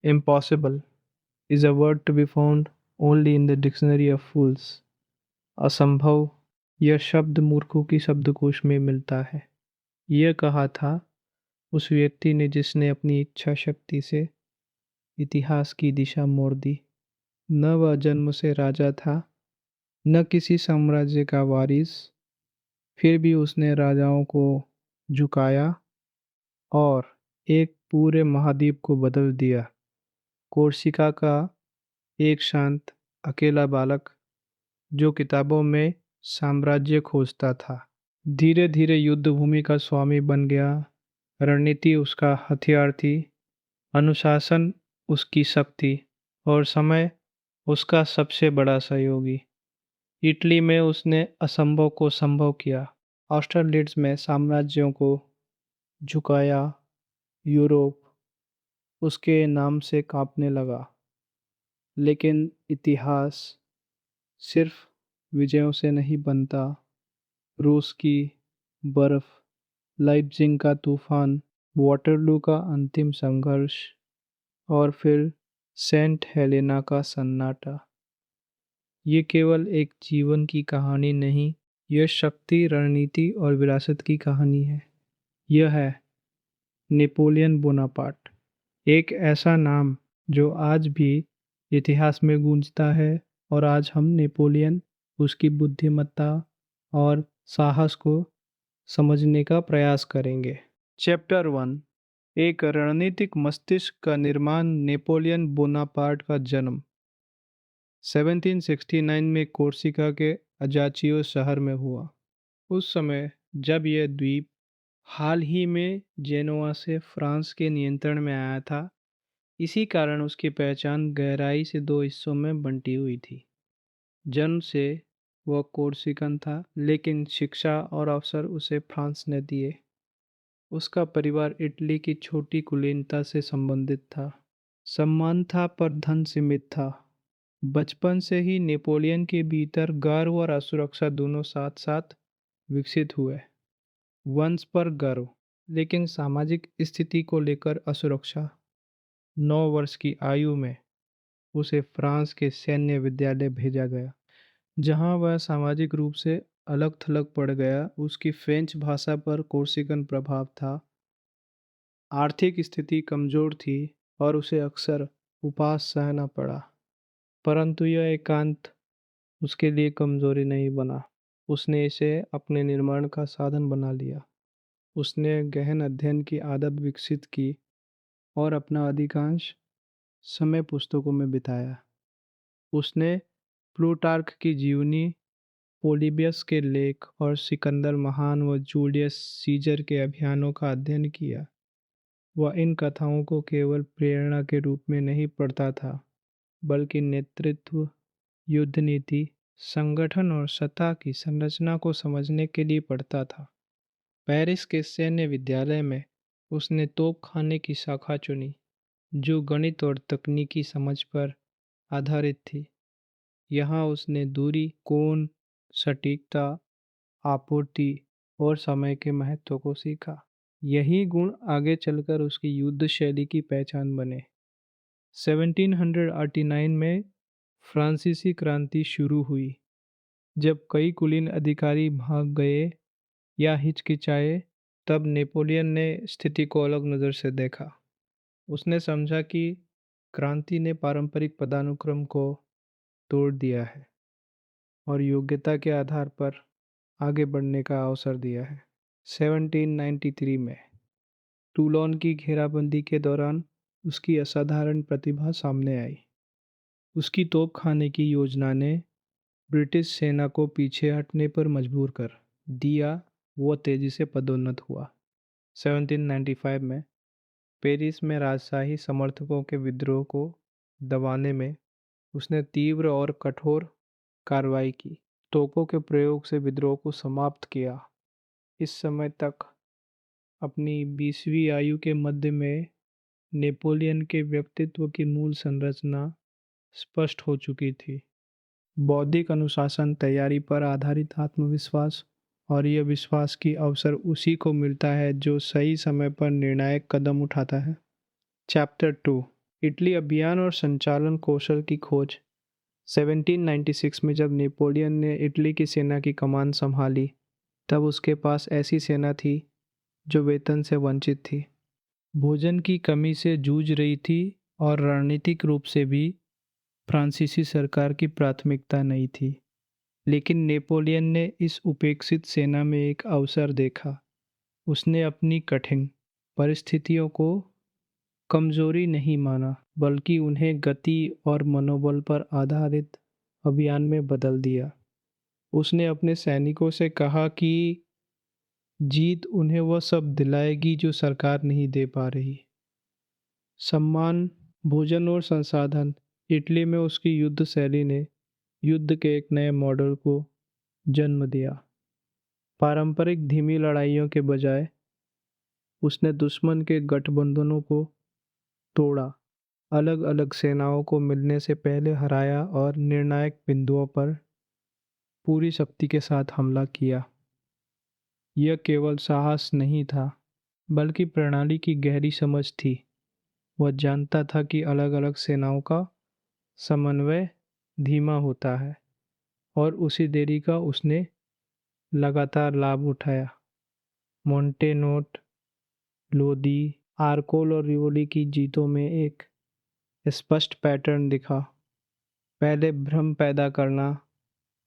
Impossible is a word to be found only in the dictionary of fools. असंभव यह शब्द मूर्खों की शब्दकोश में मिलता है। यह कहा था उस व्यक्ति ने जिसने अपनी इच्छा शक्ति से इतिहास की दिशा मोड़ दी। न वह जन्म से राजा था, न किसी साम्राज्य का वारिस, फिर भी उसने राजाओं को झुकाया और एक पूरे महाद्वीप को बदल दिया। कोर्सिका का एक शांत अकेला बालक जो किताबों में साम्राज्य खोजता था, धीरे धीरे युद्ध भूमि का स्वामी बन गया। रणनीति उसका हथियार थी, अनुशासन उसकी शक्ति और समय उसका सबसे बड़ा सहयोगी। इटली में उसने असंभव को संभव किया, ऑस्टरलिट्ज में साम्राज्यों को झुकाया, यूरोप उसके नाम से कांपने लगा। लेकिन इतिहास सिर्फ विजयों से नहीं बनता। रूस की बर्फ, लाइप्जिग का तूफान, वाटरलू का अंतिम संघर्ष और फिर सेंट हेलेना का सन्नाटा, ये केवल एक जीवन की कहानी नहीं, यह शक्ति, रणनीति और विरासत की कहानी है। यह है नेपोलियन बोनापार्ट, एक ऐसा नाम जो आज भी इतिहास में गूंजता है। और आज हम नेपोलियन, उसकी बुद्धिमत्ता और साहस को समझने का प्रयास करेंगे। चैप्टर 1, एक रणनीतिक मस्तिष्क का निर्माण, नेपोलियन बोनापार्ट का जन्म। 1769 में कोर्सिका के अजाचियो शहर में हुआ। उस समय जब यह द्वीप हाल ही में जेनोआ से फ्रांस के नियंत्रण में आया था, इसी कारण उसकी पहचान गहराई से दो हिस्सों में बंटी हुई थी। जन्म से वह कोर्सिकन था, लेकिन शिक्षा और अवसर उसे फ्रांस ने दिए। उसका परिवार इटली की छोटी कुलीनता से संबंधित था। सम्मान था पर धन सीमित था। बचपन से ही नेपोलियन के भीतर गर्व और असुरक्षा दोनों साथ साथ विकसित हुए। वंश पर गर्व, लेकिन सामाजिक स्थिति को लेकर असुरक्षा। 9 वर्ष की आयु में उसे फ्रांस के सैन्य विद्यालय भेजा गया, जहां वह सामाजिक रूप से अलग थलग पड़ गया। उसकी फ्रेंच भाषा पर कोर्सिकन प्रभाव था। आर्थिक स्थिति कमजोर थी और उसे अक्सर उपवास सहना पड़ा। परंतु यह एकांत उसके लिए कमजोरी नहीं बना। उसने इसे अपने निर्माण का साधन बना लिया। उसने गहन अध्ययन की आदत विकसित की और अपना अधिकांश समय पुस्तकों में बिताया। उसने प्लूटार्क की जीवनी, पोलिबियस के लेख और सिकंदर महान व जूलियस सीजर के अभियानों का अध्ययन किया। वह इन कथाओं को केवल प्रेरणा के रूप में नहीं पढ़ता था, बल्कि नेतृत्व, युद्ध नीति, संगठन और सत्ता की संरचना को समझने के लिए पढ़ता था। पेरिस के सैन्य विद्यालय में उसने तोपखाने की शाखा चुनी, जो गणित और तकनीकी समझ पर आधारित थी। यहाँ उसने दूरी, कोण, सटीकता, आपूर्ति और समय के महत्व को सीखा। यही गुण आगे चलकर उसकी युद्ध शैली की पहचान बने। 1789 में फ्रांसीसी क्रांति शुरू हुई, जब कई कुलीन अधिकारी भाग गए या हिचकिचाए। तब नेपोलियन ने स्थिति को अलग नज़र से देखा। उसने समझा कि क्रांति ने पारंपरिक पदानुक्रम को तोड़ दिया है और योग्यता के आधार पर आगे बढ़ने का अवसर दिया है। 1793 में टूलोन की घेराबंदी के दौरान उसकी असाधारण प्रतिभा सामने आई। उसकी तोपखाने की योजना ने ब्रिटिश सेना को पीछे हटने पर मजबूर कर दिया। वो तेजी से पदोन्नत हुआ। 1795 में पेरिस में राजशाही समर्थकों के विद्रोह को दबाने में उसने तीव्र और कठोर कार्रवाई की। तोपों के प्रयोग से विद्रोह को समाप्त किया। इस समय तक अपनी 20वीं आयु के मध्य में नेपोलियन के व्यक्तित्व की मूल संरचना स्पष्ट हो चुकी थी। बौद्धिक अनुशासन, तैयारी पर आधारित आत्मविश्वास, और यह विश्वास की अवसर उसी को मिलता है जो सही समय पर निर्णायक कदम उठाता है। चैप्टर 2, इटली अभियान और संचालन कौशल की खोज। 1796 में जब नेपोलियन ने इटली की सेना की कमान संभाली, तब उसके पास ऐसी सेना थी जो वेतन से वंचित थी, भोजन की कमी से जूझ रही थी और रणनीतिक रूप से भी फ्रांसीसी सरकार की प्राथमिकता नहीं थी। लेकिन नेपोलियन ने इस उपेक्षित सेना में एक अवसर देखा। उसने अपनी कठिन परिस्थितियों को कमजोरी नहीं माना, बल्कि उन्हें गति और मनोबल पर आधारित अभियान में बदल दिया। उसने अपने सैनिकों से कहा कि जीत उन्हें वह सब दिलाएगी जो सरकार नहीं दे पा रही। सम्मान, भोजन और संसाधन। इटली में उसकी युद्ध शैली ने युद्ध के एक नए मॉडल को जन्म दिया। पारंपरिक धीमी लड़ाइयों के बजाय उसने दुश्मन के गठबंधनों को तोड़ा, अलग अलग सेनाओं को मिलने से पहले हराया और निर्णायक बिंदुओं पर पूरी शक्ति के साथ हमला किया। यह केवल साहस नहीं था, बल्कि प्रणाली की गहरी समझ थी। वह जानता था कि अलग अलग सेनाओं का समन्वय धीमा होता है, और उसी देरी का उसने लगातार लाभ उठाया। मोंटेनोट, लोदी, आर्कोल और रिवोली की जीतों में एक स्पष्ट पैटर्न दिखा। पहले भ्रम पैदा करना,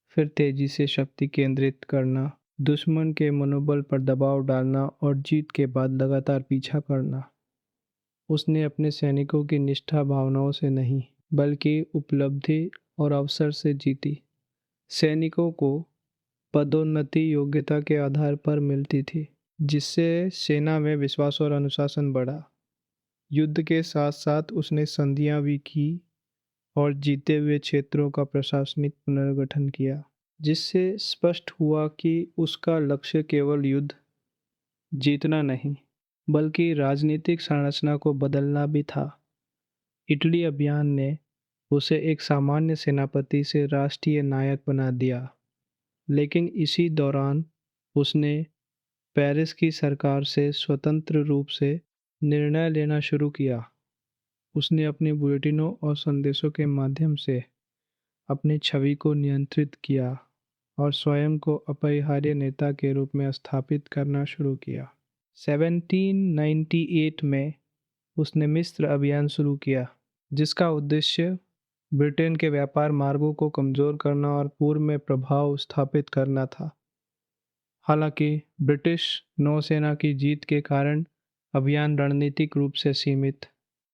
फिर तेजी से शक्ति केंद्रित करना, दुश्मन के मनोबल पर दबाव डालना और जीत के बाद लगातार पीछा करना। उसने अपने सैनिकों की निष्ठा भावनाओं से नहीं, बल्कि उपलब्धि और अवसर से जीती। सैनिकों को पदोन्नति योग्यता के आधार पर मिलती थी, जिससे सेना में विश्वास और अनुशासन बढ़ा। युद्ध के साथ साथ उसने संधियां भी की और जीते हुए क्षेत्रों का प्रशासनिक पुनर्गठन किया, जिससे स्पष्ट हुआ कि उसका लक्ष्य केवल युद्ध जीतना नहीं, बल्कि राजनीतिक संरचना को बदलना भी था। इटली अभियान ने उसे एक सामान्य सेनापति से राष्ट्रीय नायक बना दिया, लेकिन इसी दौरान उसने पेरिस की सरकार से स्वतंत्र रूप से निर्णय लेना शुरू किया। उसने अपने बुलेटिनों और संदेशों के माध्यम से अपनी छवि को नियंत्रित किया और स्वयं को अपरिहार्य नेता के रूप में स्थापित करना शुरू किया। 1798 में उसने मिस्र अभियान शुरू किया, जिसका उद्देश्य ब्रिटेन के व्यापार मार्गों को कमजोर करना और पूर्व में प्रभाव स्थापित करना था। हालांकि ब्रिटिश नौसेना की जीत के कारण अभियान रणनीतिक रूप से सीमित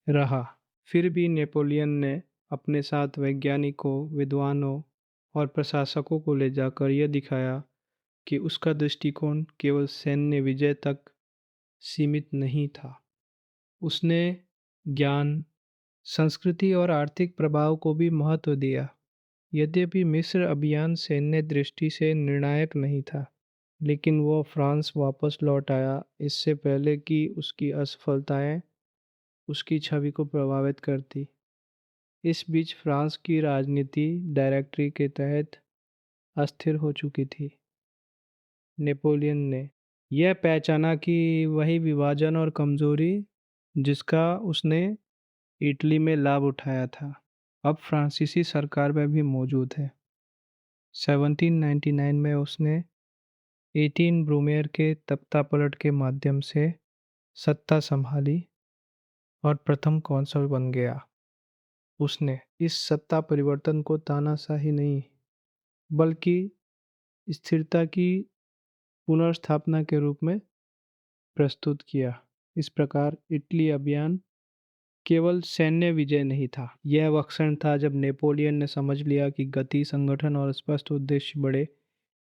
रहा, फिर भी नेपोलियन ने अपने साथ वैज्ञानिकों, विद्वानों और प्रशासकों को ले जाकर यह दिखाया कि उसका दृष्टिकोण केवल सैन्य विजय तक सीमित नहीं था। उसने ज्ञान, संस्कृति और आर्थिक प्रभाव को भी महत्व दिया। यद्यपि मिस्र अभियान सैन्य दृष्टि से निर्णायक नहीं था, लेकिन वह फ्रांस वापस लौट आया इससे पहले कि उसकी असफलताएं उसकी छवि को प्रभावित करती। इस बीच फ्रांस की राजनीति डायरेक्टरी के तहत अस्थिर हो चुकी थी। नेपोलियन ने यह पहचाना कि वही विभाजन और कमजोरी जिसका उसने इटली में लाभ उठाया था, अब फ्रांसीसी सरकार में भी मौजूद है। 1799 में उसने 18 ब्रूमेर के तख्तापलट के माध्यम से सत्ता संभाली और प्रथम कौंसल बन गया। उसने इस सत्ता परिवर्तन को तानाशाही नहीं, बल्कि स्थिरता की पुनर्स्थापना के रूप में प्रस्तुत किया। इस प्रकार इटली अभियान केवल सैन्य विजय नहीं था, यह वह क्षण था जब नेपोलियन ने समझ लिया कि गति, संगठन और स्पष्ट उद्देश्य बड़े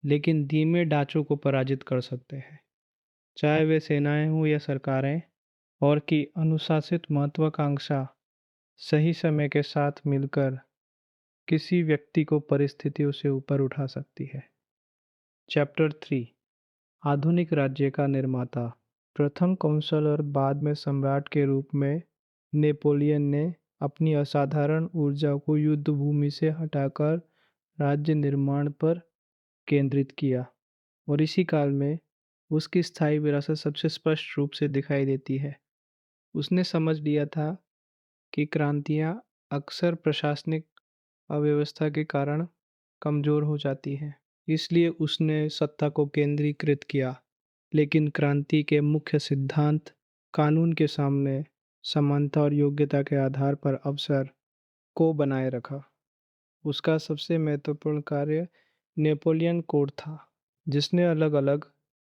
लेकिन धीमे ढांचों को पराजित कर सकते हैं, चाहे वे सेनाएं हों या सरकारें, और कि अनुशासित महत्वाकांक्षा सही समय के साथ मिलकर किसी व्यक्ति को परिस्थितियों से ऊपर उठा सकती है। चैप्टर 3, आधुनिक राज्य का निर्माता। प्रथम कौंसल और बाद में सम्राट के रूप में नेपोलियन ने अपनी असाधारण ऊर्जा को युद्ध भूमि से हटाकर राज्य निर्माण पर केंद्रित किया, और इसी काल में उसकी स्थायी विरासत सबसे स्पष्ट रूप से दिखाई देती है। उसने समझ लिया था कि क्रांतियाँ अक्सर प्रशासनिक अव्यवस्था के कारण कमज़ोर हो जाती हैं। इसलिए उसने सत्ता को केंद्रीकृत किया, लेकिन क्रांति के मुख्य सिद्धांत कानून के सामने समानता और योग्यता के आधार पर अवसर को बनाए रखा। उसका सबसे महत्वपूर्ण कार्य नेपोलियन कोड था, जिसने अलग-अलग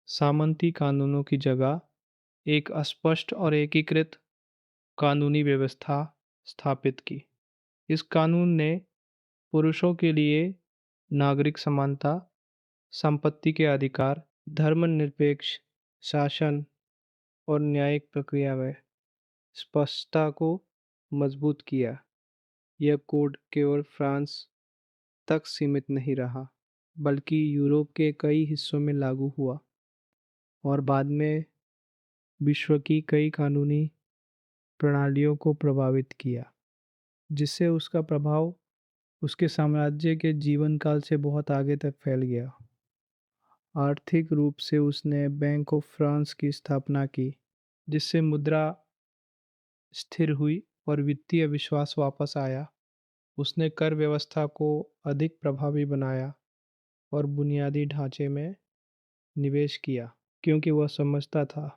सामंती कानूनों की जगह एक अस्पष्ट और एकीकृत कानूनी व्यवस्था स्थापित की। इस कानून ने पुरुषों के लिए नागरिक समानता, संपत्ति के अधिकार, धर्मनिरपेक्ष शासन और न्यायिक प्रक्रिया में स्पष्टता को मजबूत किया। यह कोड केवल फ्रांस तक सीमित नहीं रहा, बल्कि यूरोप के कई हिस्सों में लागू हुआ और बाद में विश्व की कई कानूनी प्रणालियों को प्रभावित किया, जिससे उसका प्रभाव उसके साम्राज्य के जीवन काल से बहुत आगे तक फैल गया। आर्थिक रूप से उसने बैंक ऑफ फ्रांस की स्थापना की, जिससे मुद्रा स्थिर हुई और वित्तीय विश्वास वापस आया। उसने कर व्यवस्था को अधिक प्रभावी बनाया और बुनियादी ढांचे में निवेश किया, क्योंकि वह समझता था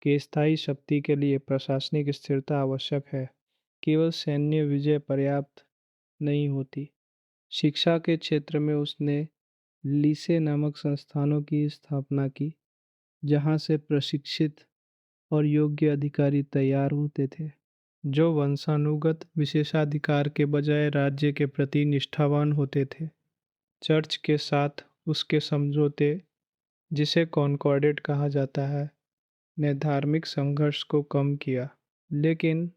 कि स्थायी शक्ति के लिए प्रशासनिक स्थिरता आवश्यक है, केवल सैन्य विजय पर्याप्त नहीं होती। शिक्षा के क्षेत्र में उसने लीसे नामक संस्थानों की स्थापना की, जहां से प्रशिक्षित और योग्य अधिकारी तैयार होते थे, जो वंशानुगत विशेषाधिकार के बजाय राज्य के प्रति निष्ठावान होते थे। चर्च के साथ उसके समझौते, जिसे कॉनकॉर्डेट कहा जाता है, ने धार्मिक संघर्ष को कम किया, लेकिन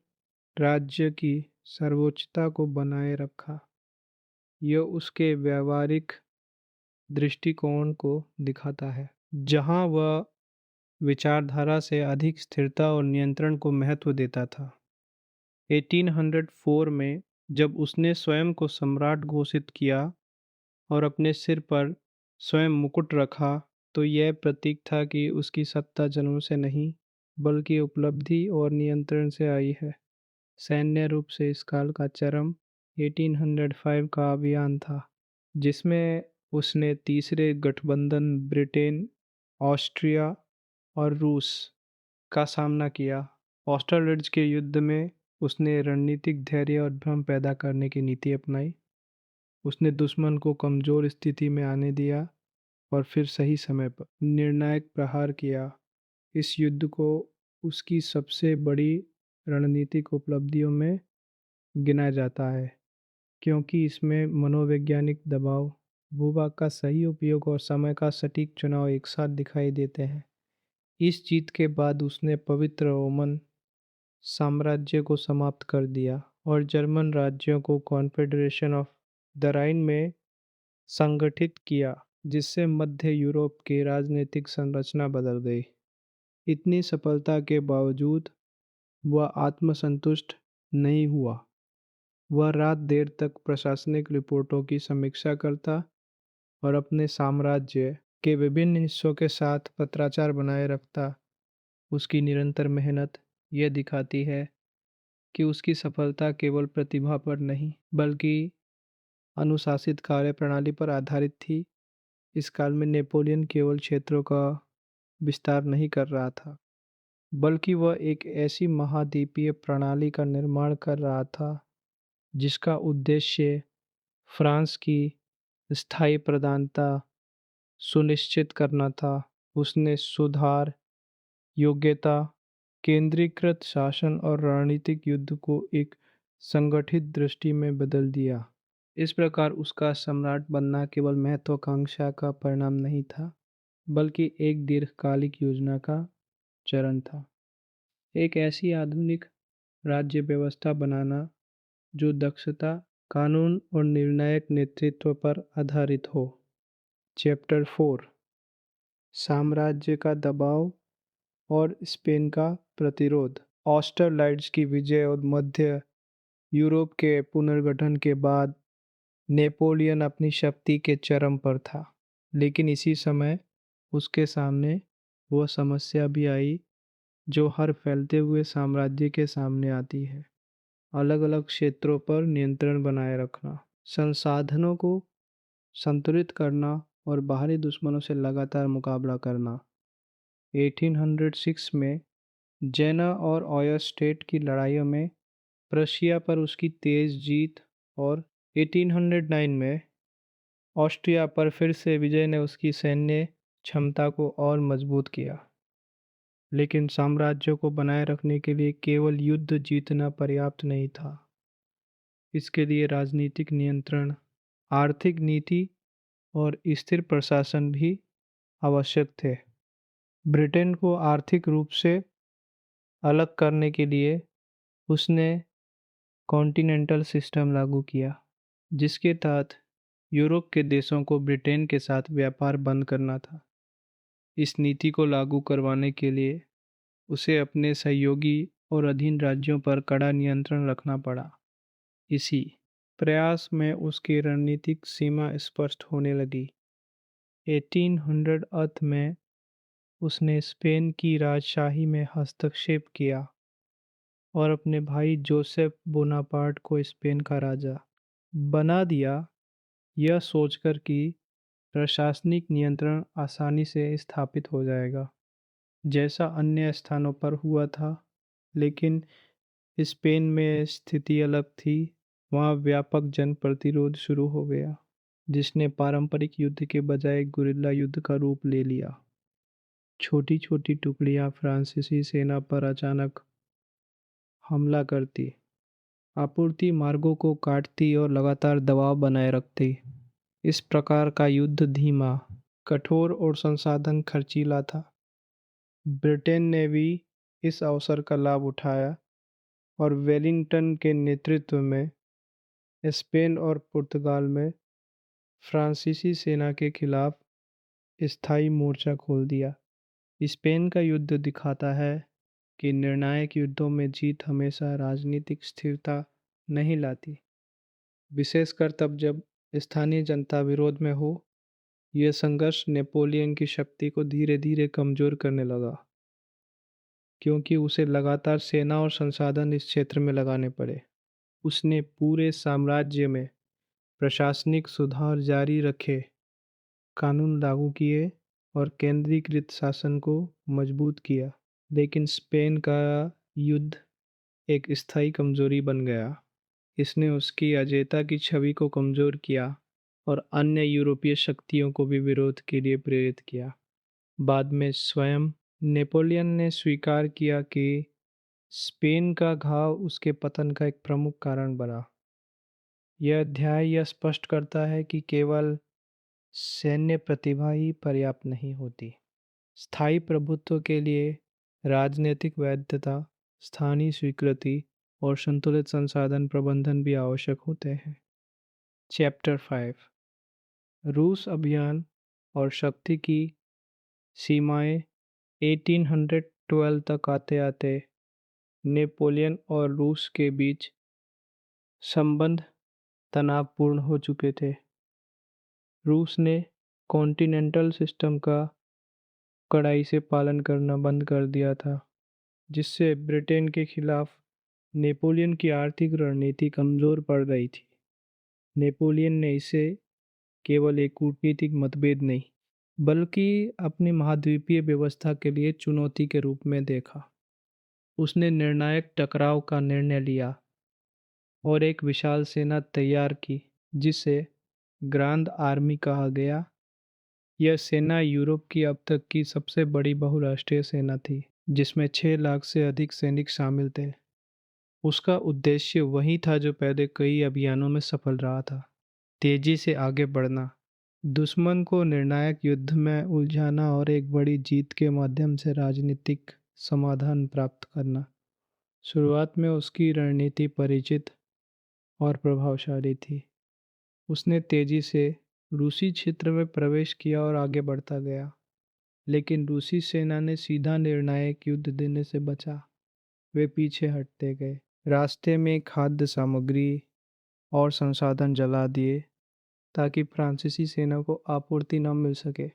राज्य की सर्वोच्चता को बनाए रखा। यह उसके व्यावहारिक दृष्टिकोण को दिखाता है, जहां वह विचारधारा से अधिक स्थिरता और नियंत्रण को महत्व देता था। 1804 में जब उसने स्वयं को सम्राट घोषित किया और अपने सिर पर स्वयं मुकुट रखा, तो यह प्रतीक था कि उसकी सत्ता जन्म से नहीं, बल्कि उपलब्धि और नियंत्रण से आई है। सैन्य रूप से इस काल का चरम 1805 का अभियान था, जिसमें उसने तीसरे गठबंधन ब्रिटेन, ऑस्ट्रिया और रूस का सामना किया। ऑस्टरलिड्स के युद्ध में उसने रणनीतिक धैर्य और भ्रम पैदा करने की नीति अपनाई। उसने दुश्मन को कमज़ोर स्थिति में आने दिया और फिर सही समय पर निर्णायक प्रहार किया। इस युद्ध को उसकी सबसे बड़ी रणनीतिक उपलब्धियों में गिना जाता है, क्योंकि इसमें मनोवैज्ञानिक दबाव, भूभाग का सही उपयोग और समय का सटीक चुनाव एक साथ दिखाई देते हैं। इस जीत के बाद उसने पवित्र रोमन साम्राज्य को समाप्त कर दिया और जर्मन राज्यों को कॉन्फेडरेशन ऑफ द राइन में संगठित किया, जिससे मध्य यूरोप की राजनीतिक संरचना बदल गई। इतनी सफलता के बावजूद वह आत्मसंतुष्ट नहीं हुआ। वह रात देर तक प्रशासनिक रिपोर्टों की समीक्षा करता और अपने साम्राज्य के विभिन्न हिस्सों के साथ पत्राचार बनाए रखता। उसकी निरंतर मेहनत यह दिखाती है कि उसकी सफलता केवल प्रतिभा पर नहीं, बल्कि अनुशासित कार्यप्रणाली पर आधारित थी। इस काल में नेपोलियन केवल क्षेत्रों का विस्तार नहीं कर रहा था, बल्कि वह एक ऐसी महाद्वीपीय प्रणाली का निर्माण कर रहा था, जिसका उद्देश्य फ्रांस की स्थायी प्रधानता सुनिश्चित करना था। उसने सुधार, योग्यता, केंद्रीकृत शासन और रणनीतिक युद्ध को एक संगठित दृष्टि में बदल दिया। इस प्रकार उसका सम्राट बनना केवल महत्वाकांक्षा का परिणाम नहीं था, बल्कि एक दीर्घकालिक योजना का चरण था। एक ऐसी आधुनिक राज्य व्यवस्था बनाना जो दक्षता, कानून और निर्णायक नेतृत्व पर आधारित हो। चैप्टर 4, साम्राज्य का दबाव और स्पेन का प्रतिरोध। ऑस्टरलाइड्स की विजय और मध्य यूरोप के पुनर्गठन के बाद नेपोलियन अपनी शक्ति के चरम पर था, लेकिन इसी समय उसके सामने वह समस्या भी आई जो हर फैलते हुए साम्राज्य के सामने आती है। अलग-अलग क्षेत्रों पर नियंत्रण बनाए रखना, संसाधनों को संतुलित करना और बाहरी दुश्मनों से लगातार मुकाबला करना। 1806 में जेना और ऑयरस्टेड की लड़ाइयों में प्रशिया पर उसकी तेज जीत और 1809 में ऑस्ट्रिया पर फिर से विजय ने उसकी सैन्य क्षमता को और मजबूत किया। लेकिन साम्राज्य को बनाए रखने के लिए केवल युद्ध जीतना पर्याप्त नहीं था। इसके लिए राजनीतिक नियंत्रण, आर्थिक नीति और स्थिर प्रशासन भी आवश्यक थे। ब्रिटेन को आर्थिक रूप से अलग करने के लिए उसने कॉन्टिनेंटल सिस्टम लागू किया, जिसके तहत यूरोप के देशों को ब्रिटेन के साथ व्यापार बंद करना था। इस नीति को लागू करवाने के लिए उसे अपने सहयोगी और अधीन राज्यों पर कड़ा नियंत्रण रखना पड़ा। इसी प्रयास में उसकी रणनीतिक सीमा स्पष्ट होने लगी। 1800 अर्थ में उसने स्पेन की राजशाही में हस्तक्षेप किया और अपने भाई जोसेफ बोनापार्ट को स्पेन का राजा बना दिया, यह सोचकर कि प्रशासनिक नियंत्रण आसानी से स्थापित हो जाएगा, जैसा अन्य स्थानों पर हुआ था। लेकिन स्पेन में स्थिति अलग थी। वहाँ व्यापक जन प्रतिरोध शुरू हो गया, जिसने पारंपरिक युद्ध के बजाय गुरिल्ला युद्ध का रूप ले लिया। छोटी छोटी टुकड़ियां फ्रांसीसी सेना पर अचानक हमला करती, आपूर्ति मार्गों को काटती और लगातार दबाव बनाए रखती। इस प्रकार का युद्ध धीमा, कठोर और संसाधन खर्चीला था। ब्रिटेन ने भी इस अवसर का लाभ उठाया और वेलिंगटन के नेतृत्व में स्पेन और पुर्तगाल में फ्रांसीसी सेना के खिलाफ स्थायी मोर्चा खोल दिया। स्पेन का युद्ध दिखाता है कि निर्णायक युद्धों में जीत हमेशा राजनीतिक स्थिरता नहीं लाती, विशेषकर तब जब स्थानीय जनता विरोध में हो। यह संघर्ष नेपोलियन की शक्ति को धीरे धीरे कमजोर करने लगा, क्योंकि उसे लगातार सेना और संसाधन इस क्षेत्र में लगाने पड़े। उसने पूरे साम्राज्य में प्रशासनिक सुधार जारी रखे, कानून लागू किए और केंद्रीकृत शासन को मजबूत किया। लेकिन स्पेन का युद्ध एक स्थायी कमजोरी बन गया। इसने उसकी अजेयता की छवि को कमजोर किया और अन्य यूरोपीय शक्तियों को भी विरोध के लिए प्रेरित किया। बाद में स्वयं नेपोलियन ने स्वीकार किया कि स्पेन का घाव उसके पतन का एक प्रमुख कारण बना। यह अध्याय यह स्पष्ट करता है कि केवल सैन्य प्रतिभा ही पर्याप्त नहीं होती। स्थायी प्रभुत्व के लिए राजनीतिक वैधता, स्थानीय स्वीकृति और संतुलित संसाधन प्रबंधन भी आवश्यक होते हैं। चैप्टर 5, रूस अभियान और शक्ति की सीमाएं। 1812 तक आते आते नेपोलियन और रूस के बीच संबंध तनावपूर्ण हो चुके थे। रूस ने कॉन्टिनेंटल सिस्टम का कड़ाई से पालन करना बंद कर दिया था, जिससे ब्रिटेन के खिलाफ नेपोलियन की आर्थिक रणनीति कमजोर पड़ रही थी। नेपोलियन ने इसे केवल एक कूटनीतिक मतभेद नहीं, बल्कि अपनी महाद्वीपीय व्यवस्था के लिए चुनौती के रूप में देखा। उसने निर्णायक टकराव का निर्णय लिया और एक विशाल सेना तैयार की, जिसे ग्रांड आर्मी कहा गया। यह सेना यूरोप की अब तक की सबसे बड़ी बहुराष्ट्रीय सेना थी, जिसमें 6 लाख से अधिक सैनिक शामिल थे। उसका उद्देश्य वही था जो पहले कई अभियानों में सफल रहा था, तेजी से आगे बढ़ना, दुश्मन को निर्णायक युद्ध में उलझाना और एक बड़ी जीत के माध्यम से राजनीतिक समाधान प्राप्त करना। शुरुआत में उसकी रणनीति परिचित और प्रभावशाली थी। उसने तेजी से रूसी क्षेत्र में प्रवेश किया और आगे बढ़ता गया, लेकिन रूसी सेना ने सीधा निर्णायक युद्ध देने से बचा। वे पीछे हटते गए, रास्ते में खाद्य सामग्री और संसाधन जला दिए ताकि फ्रांसीसी सेना को आपूर्ति न मिल सके।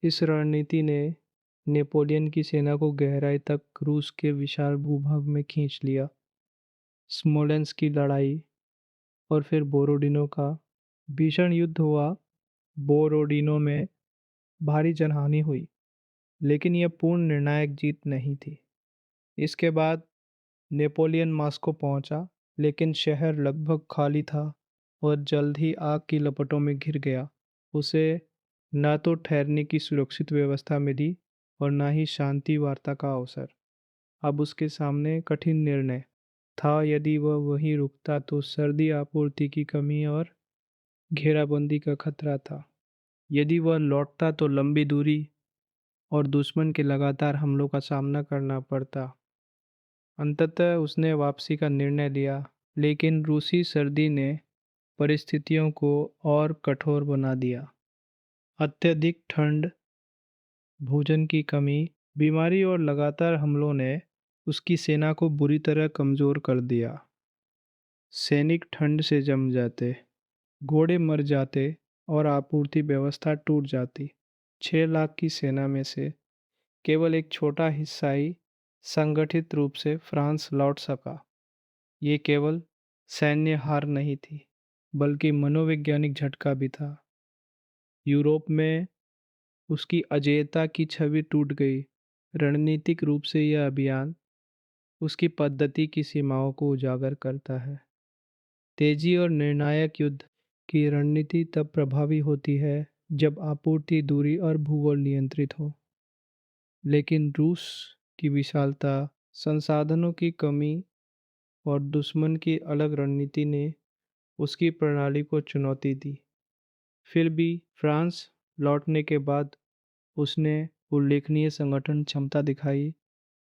इस रणनीति ने नेपोलियन की सेना को गहराई तक रूस के विशाल भूभाग में खींच लिया। स्मोलेंस्क की लड़ाई और फिर बोरोडिनो का भीषण युद्ध हुआ। बोरोडिनो में भारी जनहानि हुई, लेकिन यह पूर्ण निर्णायक जीत नहीं थी। इसके बाद नेपोलियन मास्को पहुंचा, लेकिन शहर लगभग खाली था और जल्द ही आग की लपटों में घिर गया। उसे न तो ठहरने की सुरक्षित व्यवस्था मिली और न ही शांति वार्ता का अवसर। अब उसके सामने कठिन निर्णय था। यदि वह वहीं रुकता तो सर्दी आपूर्ति की कमी और घेराबंदी का खतरा था। यदि वह लौटता तो लंबी दूरी और दुश्मन के लगातार हमलों का सामना करना पड़ता। अंततः उसने वापसी का निर्णय लिया, लेकिन रूसी सर्दी ने परिस्थितियों को और कठोर बना दिया। अत्यधिक ठंड, भोजन की कमी, बीमारी और लगातार हमलों ने उसकी सेना को बुरी तरह कमजोर कर दिया। सैनिक ठंड से जम जाते, घोड़े मर जाते और आपूर्ति व्यवस्था टूट जाती। 6 लाख की सेना में से केवल एक छोटा हिस्सा ही संगठित रूप से फ्रांस लौट सका। ये केवल सैन्य हार नहीं थी, बल्कि मनोवैज्ञानिक झटका भी था। यूरोप में उसकी अजेयता की छवि टूट गई। रणनीतिक रूप से यह अभियान उसकी पद्धति की सीमाओं को उजागर करता है। तेजी और निर्णायक युद्ध की रणनीति तब प्रभावी होती है जब आपूर्ति, दूरी और भूगोल नियंत्रित हो। लेकिन रूस की विशालता, संसाधनों की कमी और दुश्मन की अलग रणनीति ने उसकी प्रणाली को चुनौती दी। फिर भी फ्रांस लौटने के बाद उसने उल्लेखनीय संगठन क्षमता दिखाई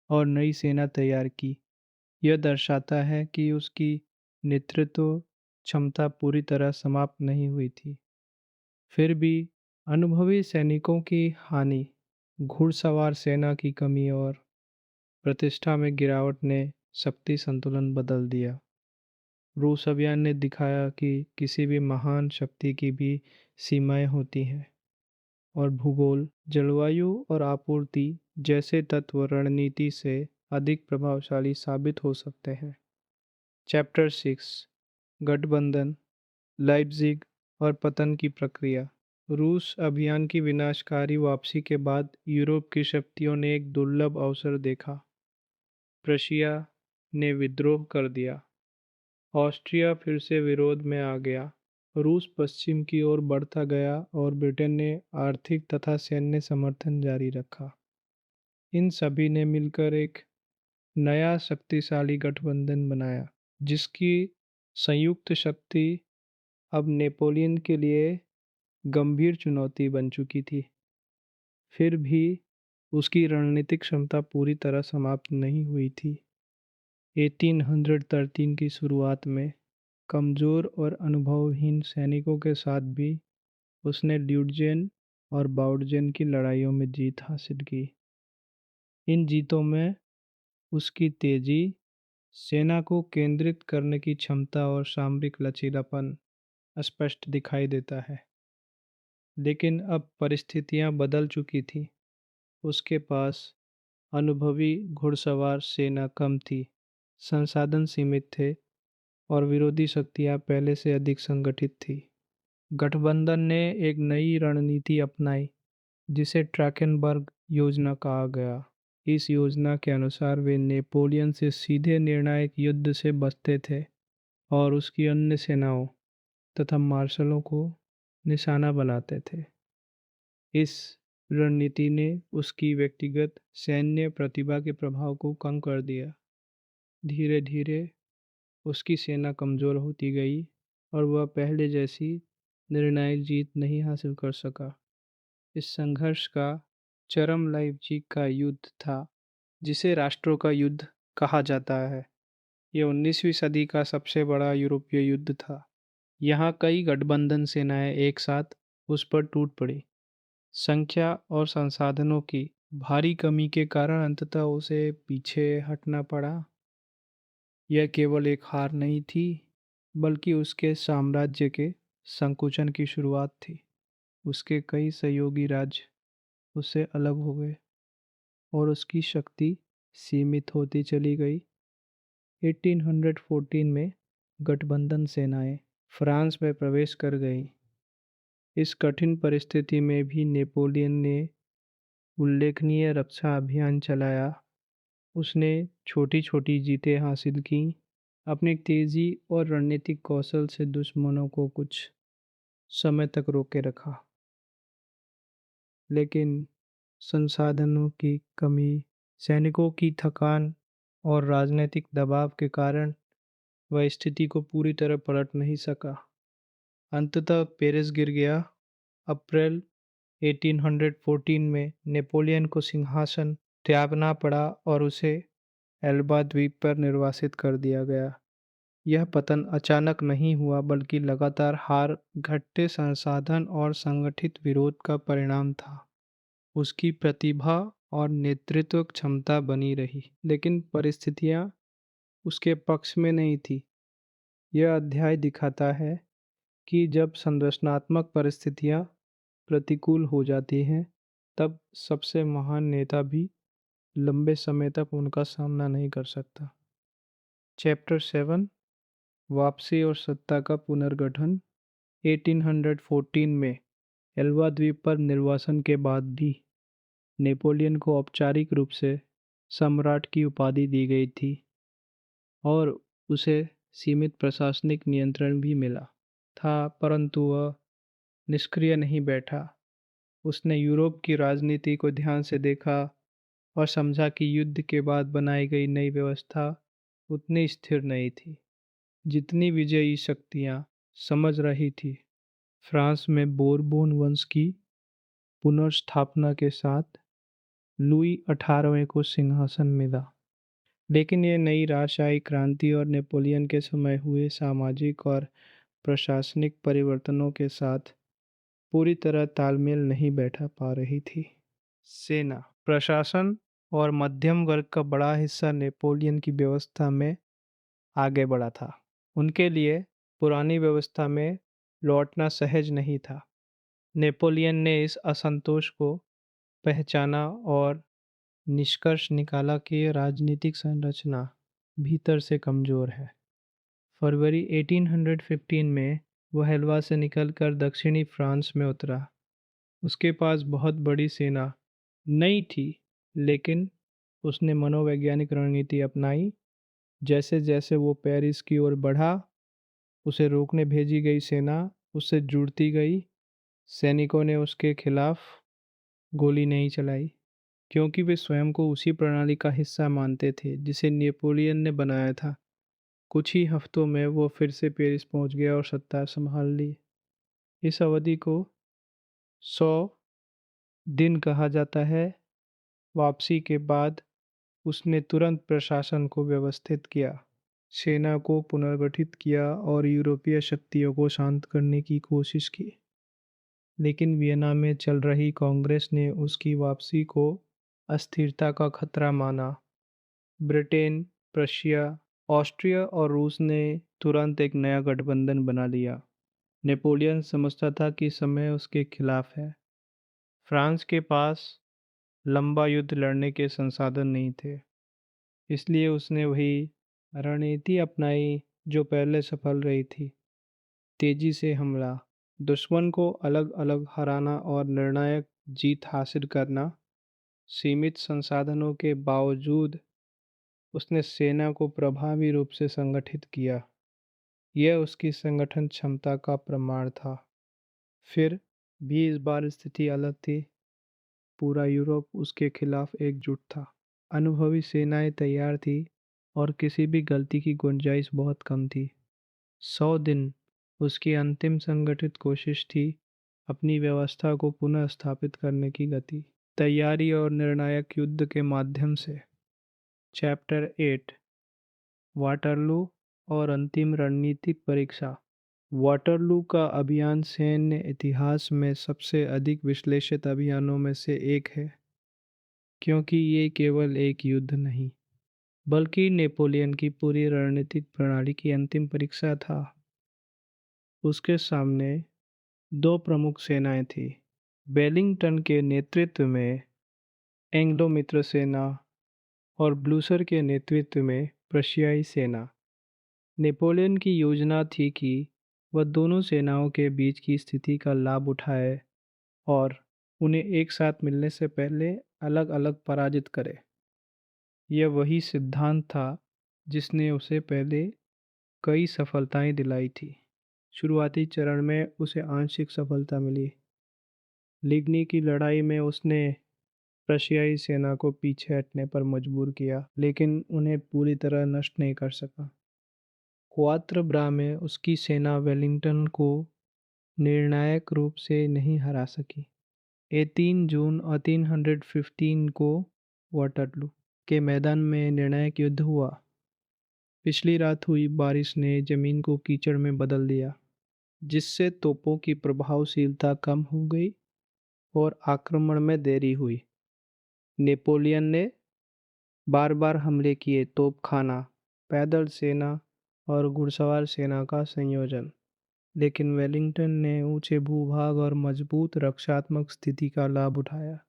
और नई सेना तैयार की। यह दर्शाता है कि उसकी नेतृत्व क्षमता पूरी तरह समाप्त नहीं हुई थी। फिर भी अनुभवी सैनिकों की हानि, घुड़सवार सेना की कमी और प्रतिष्ठा में गिरावट ने शक्ति संतुलन बदल दिया। रूस अभियान ने दिखाया कि किसी भी महान शक्ति की भी सीमाएं होती हैं और भूगोल, जलवायु और आपूर्ति जैसे तत्व रणनीति से अधिक प्रभावशाली साबित हो सकते हैं। चैप्टर 6, गठबंधन, लाइप्जिग और पतन की प्रक्रिया। रूस अभियान की विनाशकारी वापसी के बाद यूरोप की शक्तियों ने एक दुर्लभ अवसर देखा। प्रशिया ने विद्रोह कर दिया। ऑस्ट्रिया फिर से विरोध में आ गया। रूस पश्चिम की ओर बढ़ता गया और ब्रिटेन ने आर्थिक तथा सैन्य समर्थन जारी रखा। इन सभी ने मिलकर एक नया शक्तिशाली गठबंधन बनाया, जिसकी संयुक्त शक्ति अब नेपोलियन के लिए गंभीर चुनौती बन चुकी थी। फिर भी उसकी रणनीतिक क्षमता पूरी तरह समाप्त नहीं हुई थी। 1813 की शुरुआत में कमजोर और अनुभवहीन सैनिकों के साथ भी उसने ल्यूडजेन और बाउडजेन की लड़ाइयों में जीत हासिल की। इन जीतों में उसकी तेजी, सेना को केंद्रित करने की क्षमता और सामरिक लचीलापन स्पष्ट दिखाई देता है। लेकिन अब परिस्थितियां बदल चुकी थी। उसके पास अनुभवी घुड़सवार सेना कम थी, संसाधन सीमित थे और विरोधी शक्तियां पहले से अधिक संगठित थी। गठबंधन ने एक नई रणनीति अपनाई, जिसे ट्रैकेनबर्ग योजना कहा गया। इस योजना के अनुसार वे नेपोलियन से सीधे निर्णायक युद्ध से बचते थे और उसकी अन्य सेनाओं तथा मार्शलों को निशाना बनाते थे। इस रणनीति ने उसकी व्यक्तिगत सैन्य प्रतिभा के प्रभाव को कम कर दिया। धीरे धीरे उसकी सेना कमज़ोर होती गई और वह पहले जैसी निर्णायक जीत नहीं हासिल कर सका। इस संघर्ष का चरम लाइप्ज़िग का युद्ध था, जिसे राष्ट्रों का युद्ध कहा जाता है। यह 19वीं सदी का सबसे बड़ा यूरोपीय युद्ध था। यहाँ कई गठबंधन सेनाएं एक साथ उस पर टूट पड़ी। संख्या और संसाधनों की भारी कमी के कारण अंततः उसे पीछे हटना पड़ा। यह केवल एक हार नहीं थी, बल्कि उसके साम्राज्य के संकुचन की शुरुआत थी। उसके कई सहयोगी राज्य उससे अलग हो गए और उसकी शक्ति सीमित होती चली गई। 1814 में गठबंधन सेनाएं फ्रांस में प्रवेश कर गईं। इस कठिन परिस्थिति में भी नेपोलियन ने उल्लेखनीय रक्षा अभियान चलाया। उसने छोटी-छोटी जीतें हासिल की, अपनी तेजी और रणनीतिक कौशल से दुश्मनों को कुछ समय तक रोके रखा। लेकिन संसाधनों की कमी, सैनिकों की थकान और राजनीतिक दबाव के कारण वह स्थिति को पूरी तरह पलट नहीं सका। अंततः पेरिस गिर गया। अप्रैल 1814 में नेपोलियन को सिंहासन त्यागना पड़ा और उसे एल्बा द्वीप पर निर्वासित कर दिया गया। यह पतन अचानक नहीं हुआ बल्कि लगातार हार, घटते संसाधन और संगठित विरोध का परिणाम था। उसकी प्रतिभा और नेतृत्व क्षमता बनी रही, लेकिन परिस्थितियां उसके पक्ष में नहीं थी। यह अध्याय दिखाता है कि जब संरचनात्मक परिस्थितियां प्रतिकूल हो जाती हैं, तब सबसे महान नेता भी लंबे समय तक उनका सामना नहीं कर सकता। चैप्टर 7, वापसी और सत्ता का पुनर्गठन। 1814 में एल्बा द्वीप पर निर्वासन के बाद भी नेपोलियन को औपचारिक रूप से सम्राट की उपाधि दी गई थी और उसे सीमित प्रशासनिक नियंत्रण भी मिला था, परंतु वह निष्क्रिय नहीं बैठा। उसने यूरोप की राजनीति को ध्यान से देखा और समझा कि युद्ध के बाद बनाई गई नई व्यवस्था उतनी स्थिर नहीं थी जितनी विजयी शक्तियां समझ रही थी। फ्रांस में बोरबोन वंश की पुनर्स्थापना के साथ लुई 18वें को सिंहासन मिला, लेकिन ये नई राजशाही क्रांति और नेपोलियन के समय हुए सामाजिक और प्रशासनिक परिवर्तनों के साथ पूरी तरह तालमेल नहीं बैठा पा रही थी। सेना, प्रशासन और मध्यम वर्ग का बड़ा हिस्सा नेपोलियन की व्यवस्था में आगे बढ़ा था। उनके लिए पुरानी व्यवस्था में लौटना सहज नहीं था। नेपोलियन ने इस असंतोष को पहचाना और निष्कर्ष निकाला कि राजनीतिक संरचना भीतर से कमजोर है। फरवरी 1815 में वह एल्वा से निकलकर दक्षिणी फ्रांस में उतरा। उसके पास बहुत बड़ी सेना नहीं थी, लेकिन उसने मनोवैज्ञानिक रणनीति अपनाई। जैसे जैसे वो पेरिस की ओर बढ़ा, उसे रोकने भेजी गई सेना उससे जुड़ती गई। सैनिकों ने उसके खिलाफ गोली नहीं चलाई, क्योंकि वे स्वयं को उसी प्रणाली का हिस्सा मानते थे जिसे नेपोलियन ने बनाया था। कुछ ही हफ्तों में वो फिर से पेरिस पहुंच गया और सत्ता संभाल ली। इस अवधि को 100 दिन कहा जाता है। वापसी के बाद उसने तुरंत प्रशासन को व्यवस्थित किया, सेना को पुनर्गठित किया और यूरोपीय शक्तियों को शांत करने की कोशिश की। लेकिन वियना में चल रही कांग्रेस ने उसकी वापसी को अस्थिरता का खतरा माना। ब्रिटेन, प्रशिया, ऑस्ट्रिया और रूस ने तुरंत एक नया गठबंधन बना लिया। नेपोलियन समझता था कि समय उसके खिलाफ है। फ्रांस के पास लंबा युद्ध लड़ने के संसाधन नहीं थे, इसलिए उसने वही रणनीति अपनाई जो पहले सफल रही थी। तेजी से हमला, दुश्मन को अलग अलग हराना और निर्णायक जीत हासिल करना। सीमित संसाधनों के बावजूद उसने सेना को प्रभावी रूप से संगठित किया। यह उसकी संगठन क्षमता का प्रमाण था। फिर भी इस बार स्थिति अलग थी। पूरा यूरोप उसके खिलाफ एकजुट था। अनुभवी सेनाएं तैयार थी और किसी भी गलती की गुंजाइश बहुत कम थी। 100 दिन उसकी अंतिम संगठित कोशिश थी, अपनी व्यवस्था को पुनः स्थापित करने की गति, तैयारी और निर्णायक युद्ध के माध्यम से। चैप्टर 8, वाटरलू और अंतिम रणनीतिक परीक्षा। वाटरलू का अभियान सैन्य इतिहास में सबसे अधिक विश्लेषित अभियानों में से एक है, क्योंकि ये केवल एक युद्ध नहीं, बल्कि नेपोलियन की पूरी रणनीतिक प्रणाली की अंतिम परीक्षा था। उसके सामने दो प्रमुख सेनाएं थी। वेलिंगटन के नेतृत्व में एंग्लो मित्र सेना और ब्लूसर के नेतृत्व में प्रशियाई सेना। नेपोलियन की योजना थी कि वह दोनों सेनाओं के बीच की स्थिति का लाभ उठाए और उन्हें एक साथ मिलने से पहले अलग-अलग पराजित करे। यह वही सिद्धांत था जिसने उसे पहले कई सफलताएं दिलाई थी। शुरुआती चरण में उसे आंशिक सफलता मिली। लिग्नी की लड़ाई में उसने प्रशियाई सेना को पीछे हटने पर मजबूर किया, लेकिन उन्हें पूरी तरह नष्ट नहीं कर सका। क्वात्र ब्रा में उसकी सेना वेलिंगटन को निर्णायक रूप से नहीं हरा सकी। 18 जून 1815 को वाटरलू के मैदान में निर्णायक युद्ध हुआ। पिछली रात हुई बारिश ने जमीन को कीचड़ में बदल दिया, जिससे तोपों की प्रभावशीलता कम हो गई और आक्रमण में देरी हुई। नेपोलियन ने बार बार हमले किए, तोपखाना, पैदल सेना और घुड़सवार सेना का संयोजन, लेकिन वेलिंगटन ने ऊंचे भूभाग और मजबूत रक्षात्मक स्थिति का लाभ उठाया।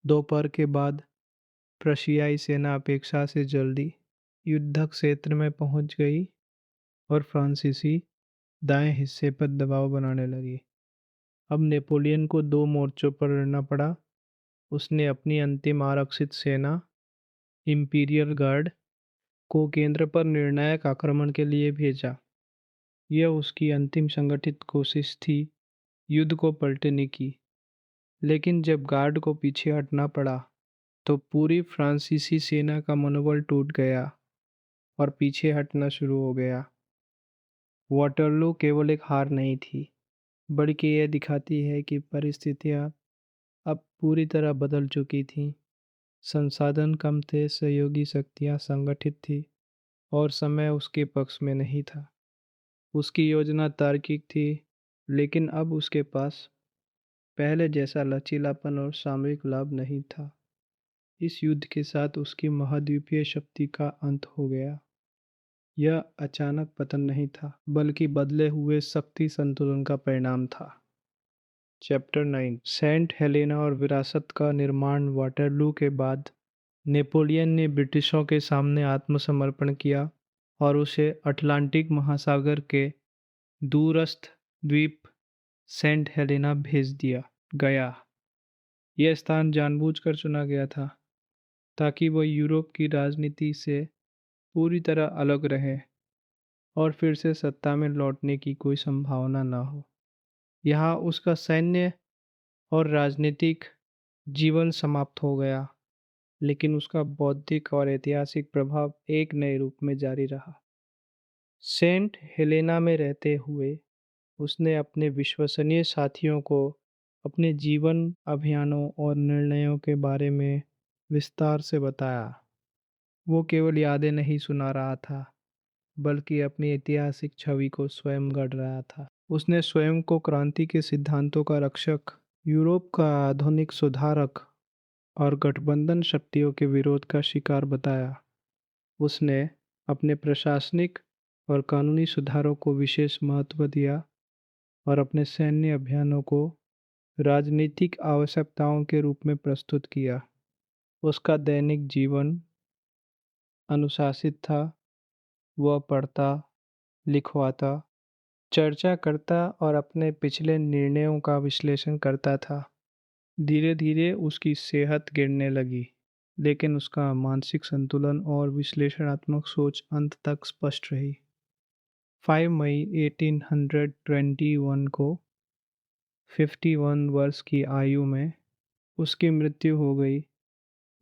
दोपहर के बाद प्रशियाई सेना अपेक्षा से जल्दी युद्धक क्षेत्र में पहुंच गई और फ्रांसीसी दाएं हिस्से पर दबाव बनाने लगी। अब नेपोलियन को दो मोर्चों पर लड़ना पड़ा। उसने अपनी अंतिम आरक्षित सेना इंपीरियल गार्ड को केंद्र पर निर्णायक आक्रमण के लिए भेजा। यह उसकी अंतिम संगठित कोशिश थी युद्ध को पलटने की। लेकिन जब गार्ड को पीछे हटना पड़ा तो पूरी फ्रांसीसी सेना का मनोबल टूट गया और पीछे हटना शुरू हो गया। वाटरलू केवल एक हार नहीं थी, बल्कि यह दिखाती है कि परिस्थितियां अब पूरी तरह बदल चुकी थीं। संसाधन कम थे, सहयोगी शक्तियां संगठित थी और समय उसके पक्ष में नहीं था। उसकी योजना तार्किक थी, लेकिन अब उसके पास पहले जैसा लचीलापन और सामरिक लाभ नहीं था। इस युद्ध के साथ उसकी महाद्वीपीय शक्ति का अंत हो गया। यह अचानक पतन नहीं था, बल्कि बदले हुए शक्ति संतुलन का परिणाम था। चैप्टर 9, सेंट हेलेना और विरासत का निर्माण। वाटरलू के बाद नेपोलियन ने ब्रिटिशों के सामने आत्मसमर्पण किया और उसे अटलांटिक महासागर के दूरस्थ द्वीप सेंट हेलेना भेज दिया गया। यह स्थान जानबूझकर चुना गया था ताकि वह यूरोप की राजनीति से पूरी तरह अलग रहे और फिर से सत्ता में लौटने की कोई संभावना न हो। यहाँ उसका सैन्य और राजनीतिक जीवन समाप्त हो गया, लेकिन उसका बौद्धिक और ऐतिहासिक प्रभाव एक नए रूप में जारी रहा। सेंट हेलेना में रहते हुए उसने अपने विश्वसनीय साथियों को अपने जीवन अभियानों और निर्णयों के बारे में विस्तार से बताया। वो केवल यादें नहीं सुना रहा था, बल्कि अपनी ऐतिहासिक छवि को स्वयं गढ़ रहा था। उसने स्वयं को क्रांति के सिद्धांतों का रक्षक, यूरोप का आधुनिक सुधारक और गठबंधन शक्तियों के विरोध का शिकार बताया। उसने अपने प्रशासनिक और कानूनी सुधारों को विशेष महत्व दिया और अपने सैन्य अभियानों को राजनीतिक आवश्यकताओं के रूप में प्रस्तुत किया। उसका दैनिक जीवन अनुशासित था। वह पढ़ता, लिखवाता, चर्चा करता और अपने पिछले निर्णयों का विश्लेषण करता था। धीरे धीरे उसकी सेहत गिरने लगी, लेकिन उसका मानसिक संतुलन और विश्लेषणात्मक सोच अंत तक स्पष्ट रही। 5 मई 1821 को 51 वर्ष की आयु में उसकी मृत्यु हो गई।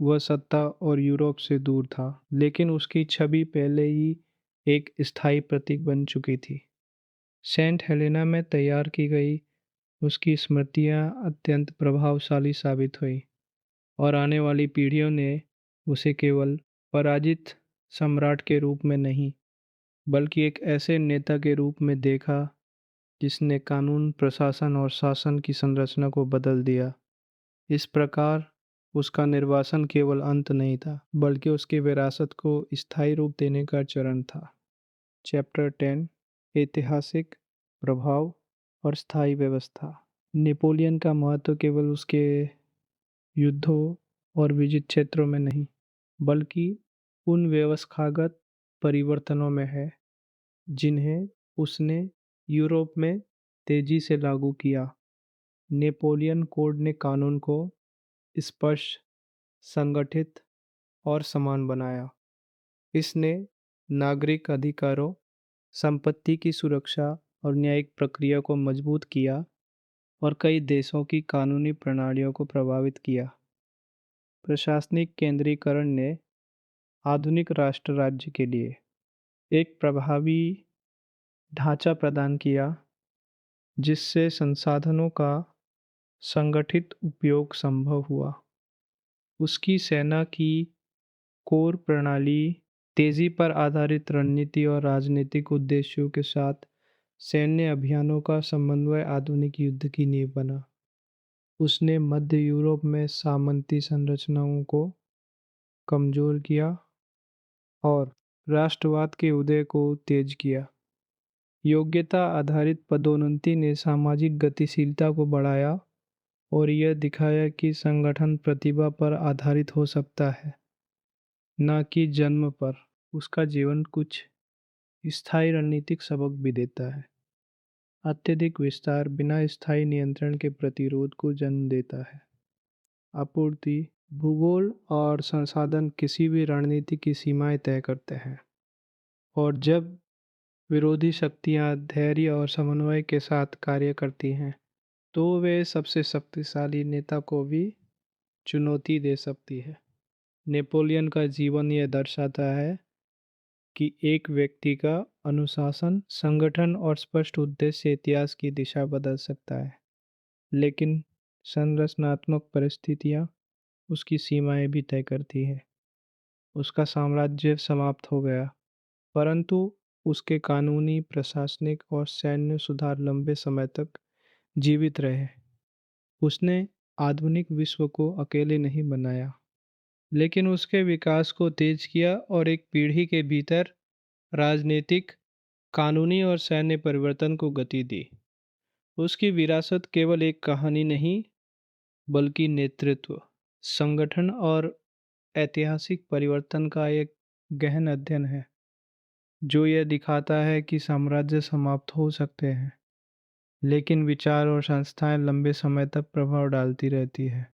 वह सत्ता और यूरोप से दूर था, लेकिन उसकी छवि पहले ही एक स्थायी प्रतीक बन चुकी थी। सेंट हेलेना में तैयार की गई उसकी स्मृतियां अत्यंत प्रभावशाली साबित हुई और आने वाली पीढ़ियों ने उसे केवल पराजित सम्राट के रूप में नहीं, बल्कि एक ऐसे नेता के रूप में देखा जिसने कानून, प्रशासन और शासन की संरचना को बदल दिया। इस प्रकार उसका निर्वासन केवल अंत नहीं था, बल्कि उसकी विरासत को स्थायी रूप देने का चरण था। चैप्टर 10, ऐतिहासिक प्रभाव और स्थायी व्यवस्था। नेपोलियन का महत्व केवल उसके युद्धों और विजित क्षेत्रों में नहीं, बल्कि उन व्यवस्थागत परिवर्तनों में है जिन्हें उसने यूरोप में तेजी से लागू किया। नेपोलियन कोड ने कानून को स्पष्ट, संगठित और समान बनाया। इसने नागरिक अधिकारों, संपत्ति की सुरक्षा और न्यायिक प्रक्रिया को मजबूत किया और कई देशों की कानूनी प्रणालियों को प्रभावित किया। प्रशासनिक केंद्रीकरण ने आधुनिक राष्ट्र राज्य के लिए एक प्रभावी ढांचा प्रदान किया, जिससे संसाधनों का संगठित उपयोग संभव हुआ। उसकी सेना की कोर प्रणाली तेजी पर आधारित रणनीति और राजनीतिक उद्देश्यों के साथ सैन्य अभियानों का समन्वय आधुनिक युद्ध की नींव बना। उसने मध्य यूरोप में सामंती संरचनाओं को कमजोर किया और राष्ट्रवाद के उदय को तेज किया। योग्यता आधारित पदोन्नति ने सामाजिक गतिशीलता को बढ़ाया और यह दिखाया कि संगठन प्रतिभा पर आधारित हो सकता है, न कि जन्म पर। उसका जीवन कुछ स्थायी रणनीतिक सबक भी देता है। अत्यधिक विस्तार बिना स्थायी नियंत्रण के प्रतिरोध को जन्म देता है। आपूर्ति, भूगोल और संसाधन किसी भी रणनीति की सीमाएं तय करते हैं, और जब विरोधी शक्तियां धैर्य और समन्वय के साथ कार्य करती हैं, तो वे सबसे शक्तिशाली नेता को भी चुनौती दे सकती है। नेपोलियन का जीवन यह दर्शाता है कि एक व्यक्ति का अनुशासन, संगठन और स्पष्ट उद्देश्य इतिहास की दिशा बदल सकता है, लेकिन संरचनात्मक परिस्थितियां उसकी सीमाएं भी तय करती है। उसका साम्राज्य समाप्त हो गया, परंतु उसके कानूनी, प्रशासनिक और सैन्य सुधार लंबे समय तक जीवित रहे। उसने आधुनिक विश्व को अकेले नहीं बनाया, लेकिन उसके विकास को तेज किया और एक पीढ़ी के भीतर राजनीतिक, कानूनी और सैन्य परिवर्तन को गति दी। उसकी विरासत केवल एक कहानी नहीं, बल्कि नेतृत्व, संगठन और ऐतिहासिक परिवर्तन का एक गहन अध्ययन है, जो यह दिखाता है कि साम्राज्य समाप्त हो सकते हैं, लेकिन विचार और संस्थाएं लंबे समय तक प्रभाव डालती रहती है।